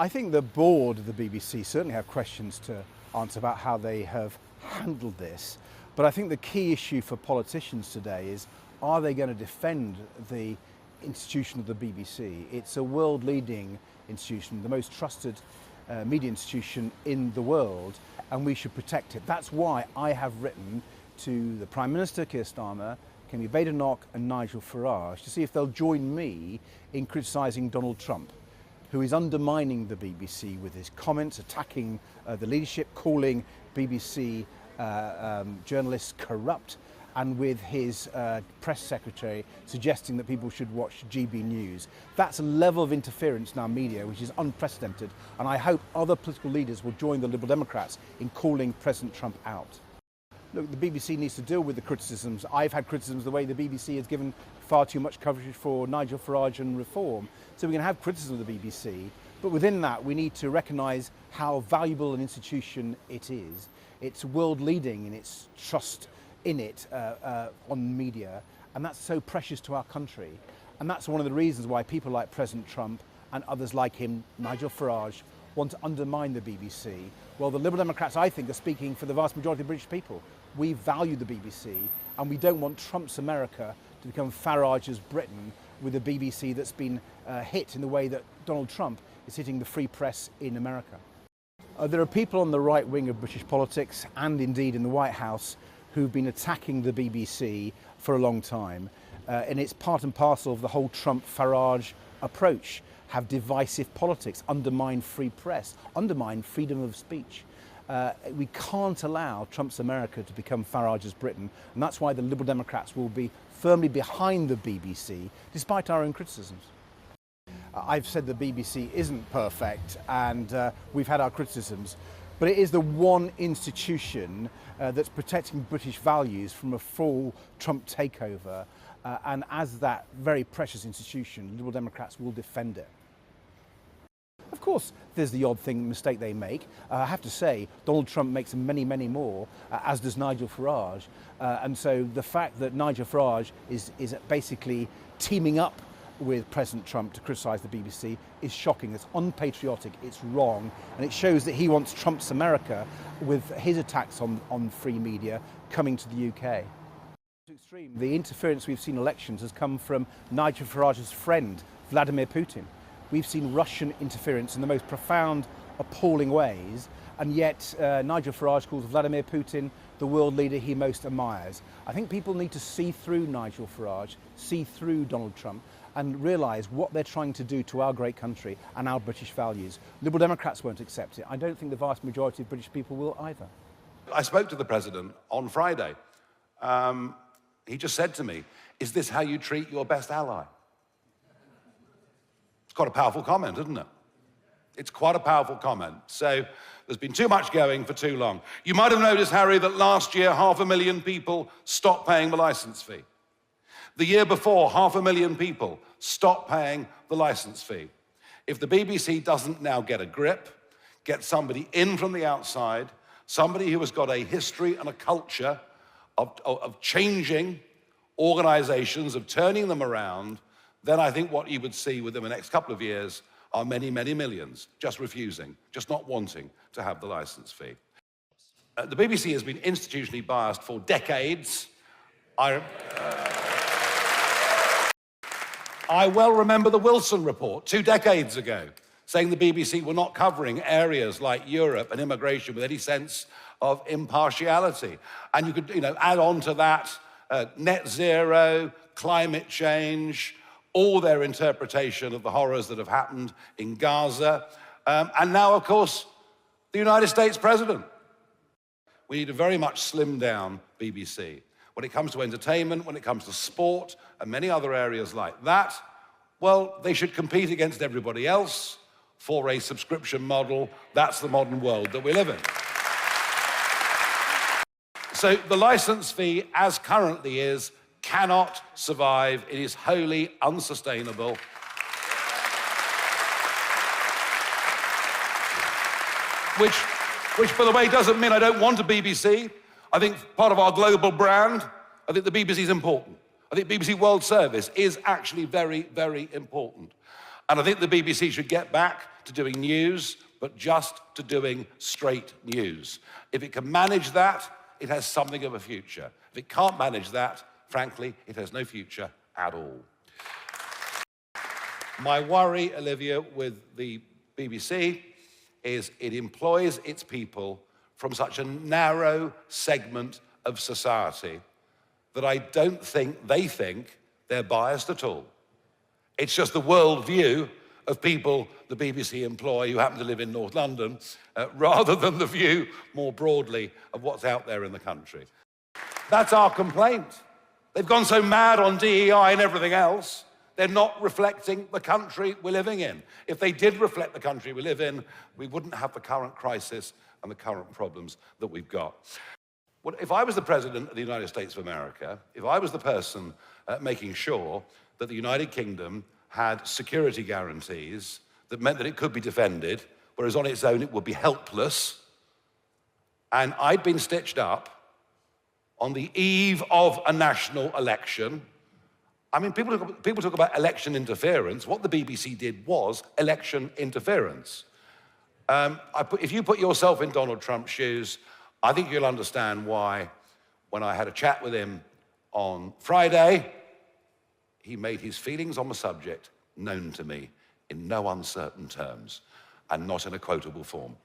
I think the board of the BBC certainly have questions to answer about how they have handled this. But I think the key issue for politicians today is, are they going to defend the institution of the BBC? It's a world-leading institution, the most trusted media institution in the world, and we should protect it. That's why I have written to the Prime Minister, Keir Starmer, Kemi Badenoch and Nigel Farage to see if they'll join me in criticising Donald Trump, who is undermining the BBC with his comments, attacking the leadership, calling BBC journalists corrupt, and with his press secretary suggesting that people should watch GB News. That's a level of interference in our media which is unprecedented, and I hope other political leaders will join the Liberal Democrats in calling President Trump out. Look, the BBC needs to deal with the criticisms. I've had criticisms the way the BBC has given far too much coverage for Nigel Farage and reform. So we can have criticism of the BBC, but within that we need to recognise how valuable an institution it is. It's world leading in its trust in it on media, and that's so precious to our country. And that's one of the reasons why people like President Trump and others like him, Nigel Farage, want to undermine the BBC. Well, the Liberal Democrats, I think, are speaking for the vast majority of British people. We value the BBC, and we don't want Trump's America to become Farage's Britain, with a BBC that's been hit in the way that Donald Trump is hitting the free press in America. There are people on the right wing of British politics, and indeed in the White House, who've been attacking the BBC for a long time. And it's part and parcel of the whole Trump-Farage approach. Have divisive politics, undermine free press, undermine freedom of speech. We can't allow Trump's America to become Farage's Britain, and that's why the Liberal Democrats will be firmly behind the BBC, despite our own criticisms. I've said the BBC isn't perfect, and we've had our criticisms, but it is the one institution that's protecting British values from a full Trump takeover, and as that very precious institution, Liberal Democrats will defend it. Of course, there's the odd mistake they make. I have to say, Donald Trump makes many, many more, as does Nigel Farage. And so the fact that Nigel Farage is basically teaming up with President Trump to criticise the BBC is shocking. It's unpatriotic, it's wrong, and it shows that he wants Trump's America, with his attacks on free media, coming to the UK. Extreme. The interference we've seen in elections has come from Nigel Farage's friend, Vladimir Putin. We've seen Russian interference in the most profound, appalling ways, and yet Nigel Farage calls Vladimir Putin the world leader he most admires. I think people need to see through Nigel Farage, see through Donald Trump, and realise what they're trying to do to our great country and our British values. Liberal Democrats won't accept it. I don't think the vast majority of British people will either. I spoke to the President on Friday. He just said to me, "Is this how you treat your best ally?" It's quite a powerful comment, isn't it? It's quite a powerful comment. So there's been too much going for too long. You might have noticed, Harry, that last year 500,000 people stopped paying the licence fee. The year before, 500,000 people stopped paying the licence fee. If the BBC doesn't now get a grip, get somebody in from the outside, somebody who has got a history and a culture of changing organisations, of turning them around, then I think what you would see within the next couple of years are many, many millions just refusing, just not wanting to have the licence fee. The BBC has been institutionally biased for decades. I well remember the Wilson report 2 decades ago, saying the BBC were not covering areas like Europe and immigration with any sense of impartiality. And you could, add on to that net zero, climate change, all their interpretation of the horrors that have happened in Gaza, and now, of course, the United States president. We need to very much slim down BBC. When it comes to entertainment, when it comes to sport, and many other areas like that, well, they should compete against everybody else for a subscription model. That's the modern world that we live in. So the licence fee, as currently is, cannot survive. It is wholly unsustainable. Which, by the way, doesn't mean I don't want a BBC. I think part of our global brand, I think the BBC is important. I think BBC World Service is actually very, very important. And I think the BBC should get back to to doing news, but just to doing straight news. If it can manage that, it has something of a future. If it can't manage that, frankly, it has no future at all. My worry, Olivia, with the BBC is it employs its people from such a narrow segment of society that I don't think they think they're biased at all. It's just the worldview of people the BBC employ who happen to live in North London, rather than the view more broadly of what's out there in the country. That's our complaint. They've gone so mad on DEI and everything else, they're not reflecting the country we're living in. If they did reflect the country we live in, we wouldn't have the current crisis and the current problems that we've got. Well, if I was the President of the United States of America, if I was the person making sure that the United Kingdom had security guarantees that meant that it could be defended, whereas on its own it would be helpless, and I'd been stitched up on the eve of a national election. I mean, people talk about election interference. What the BBC did was election interference. If you put yourself in Donald Trump's shoes, I think you'll understand why, when I had a chat with him on Friday, he made his feelings on the subject known to me in no uncertain terms and not in a quotable form.